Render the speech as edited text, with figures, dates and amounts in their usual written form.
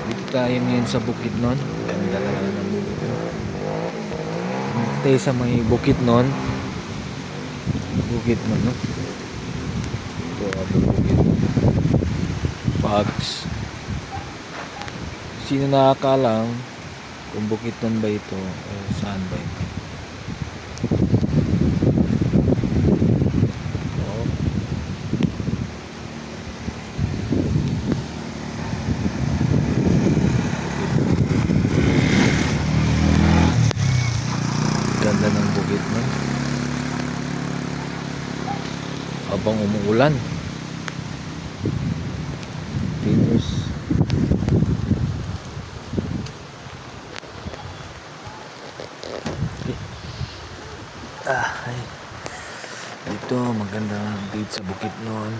Dito tayo ngayon sa Bukidnon. Ganda talaga ng Bukidnon. Dito tayo sa may Bukidnon. Bukidnon, no? Ito ang Bukidnon. Pags. Sino nakakalam kung Bukidnon ba ito o saan ba ito? Oh. Ganda ng Bukidnon habang umuulan. Continuous. Ay. Dito maganda dito sa Bukidnon.